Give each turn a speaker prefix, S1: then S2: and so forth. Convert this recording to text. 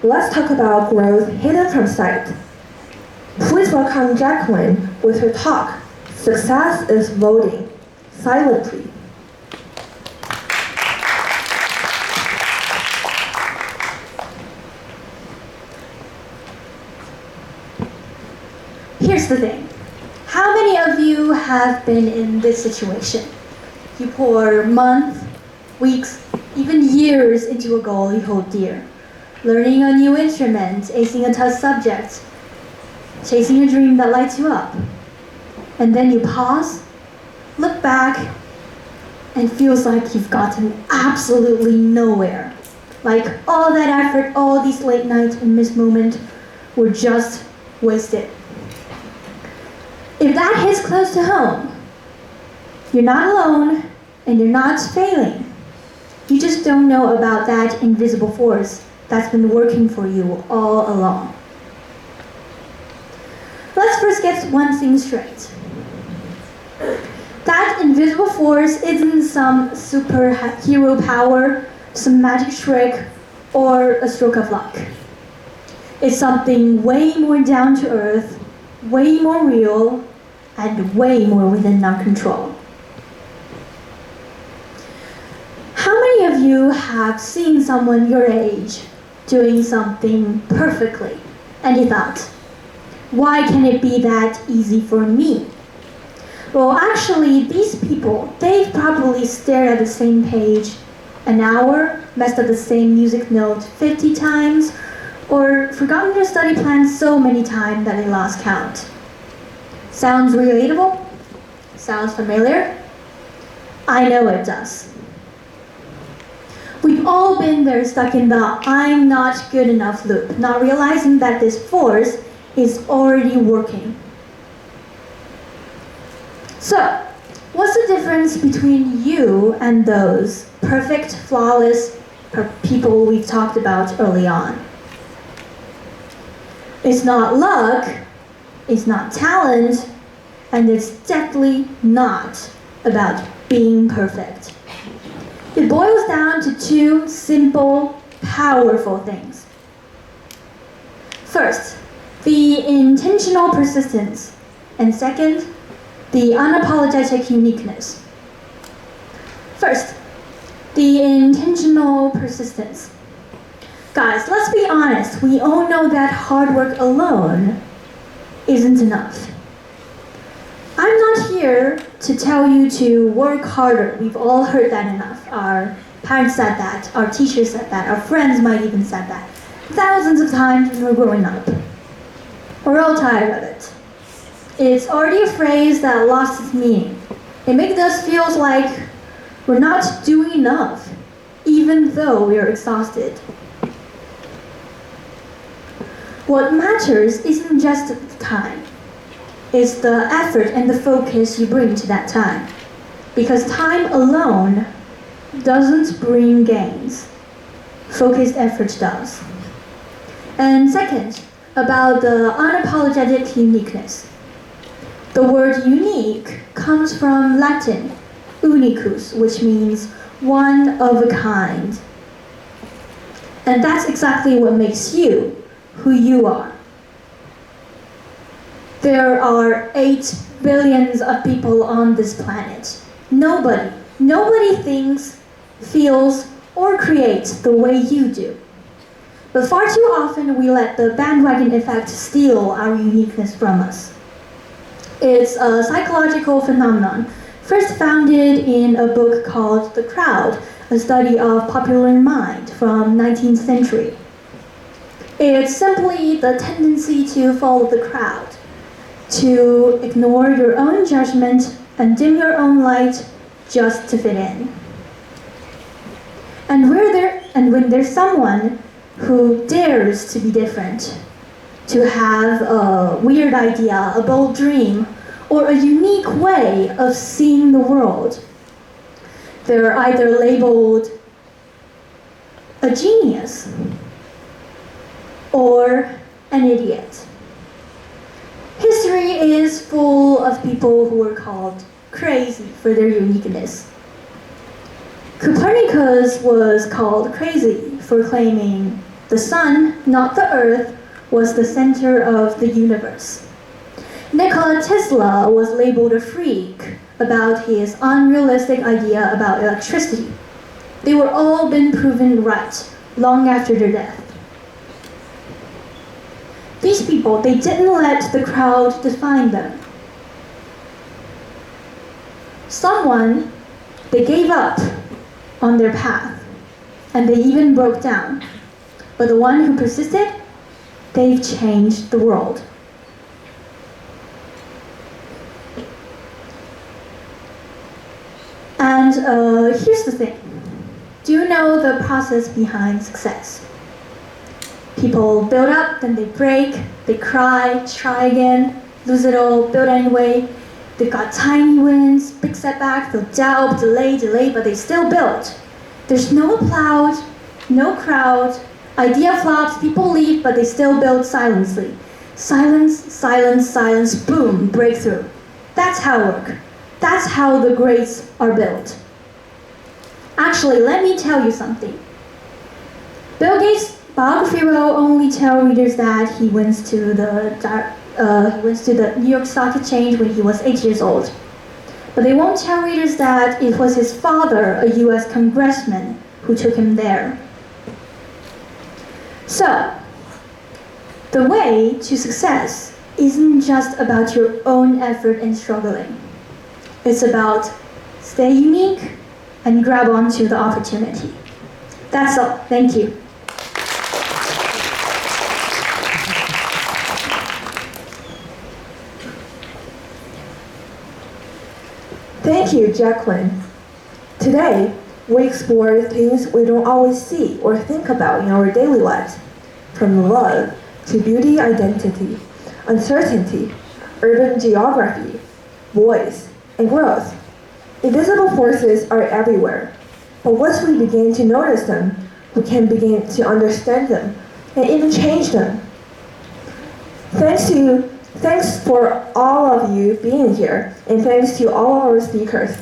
S1: Let's talk about growth hidden from sight. Please welcome Jacqueline with her talk, Success is Voting Silently.
S2: Here's the thing. How many of you have been in this situation? You pour months, weeks, even years into a goal you hold dear. Learning a new instrument, acing a tough subject, chasing a dream that lights you up. And then you pause, look back, and feels like you've gotten absolutely nowhere. Like all that effort, all these late nights and missed moments were just wasted. If that hits close to home, you're not alone and you're not failing. You just don't know about that invisible force that's been working for you all along. Let's first get one thing straight. That invisible force isn't some superhero power, some magic trick, or a stroke of luck. It's something way more down to earth, way more real, and way more within our control. How many of you have seen someone your age doing something perfectly, and you thought, why can it be that easy for me? Well, actually, these people, they've probably stared at the same page an hour, messed up the same music note 50 times, or forgotten their study plan so many times that they lost count. Sounds relatable? Sounds familiar? I know it does. We've all been there, stuck in the I'm not good enough loop, not realizing that this force is already working. So, what's the difference between you and those perfect, flawless people we've talked about early on? It's not luck, it's not talent, and it's definitely not about being perfect. It boils down to two simple, powerful things. First, the intentional persistence, and second, the unapologetic uniqueness. First, the intentional persistence. Guys, let's be honest, we all know that hard work alone isn't enough. I'm not here to tell you to work harder. We've all heard that enough. Our parents said that, our teachers said that, our friends might even said that thousands of times when we're growing up. We're all tired of it. It's already a phrase that lost its meaning. It makes us feel like we're not doing enough, even though we are exhausted. What matters isn't just the time. It's the effort and the focus you bring to that time. Because time alone doesn't bring gains. Focused effort does. And second, about the unapologetic uniqueness. The word unique comes from Latin, unicus, which means one of a kind. And that's exactly what makes you who you are. There are 8 billion of people on this planet. Nobody thinks, feels, or creates the way you do. But far too often we let the bandwagon effect steal our uniqueness from us. It's a psychological phenomenon, first founded in a book called The Crowd, a study of popular mind from 19th century. It's simply the tendency to follow the crowd, to ignore your own judgment and dim your own light just to fit in. And when there's someone who dares to be different, to have a weird idea, a bold dream, or a unique way of seeing the world, they're either labeled a genius or an idiot. History is full of people who were called crazy for their uniqueness. Copernicus was called crazy for claiming the The sun, not the earth, was the center of the universe. Nikola Tesla was labeled a freak about his unrealistic idea about electricity. They were all been proven right long after their death. These people, they didn't let the crowd define them. Someone, they gave up on their path, and they even broke down. But the one who persisted, they've changed the world. And here's the thing. Do you know the process behind success? People build up, then they break, they cry, try again, lose it all, build anyway. They got tiny wins, big setbacks, they'll doubt, delay, but they still build. There's no applaud, no crowd, idea flops, people leave, but they still build silently. Silence, boom, breakthrough. That's how it works. That's how the greats are built. Actually, let me tell you something. Bill Gates' biography will only tell readers that he went to the New York Stock Exchange when he was 8 years old. But they won't tell readers that it was his father, a US congressman, who took him there. So, the way to success isn't just about your own effort and struggling. It's about stay unique and grab onto the opportunity. That's all. Thank you.
S1: Thank you, Jacqueline. Today, we explore things we don't always see or think about in our daily lives, from love to beauty, identity, uncertainty, urban geography, voice, and growth. Invisible forces are everywhere, but once we begin to notice them, we can begin to understand them and even change them. Thanks for all of you being here, and thanks to all our speakers.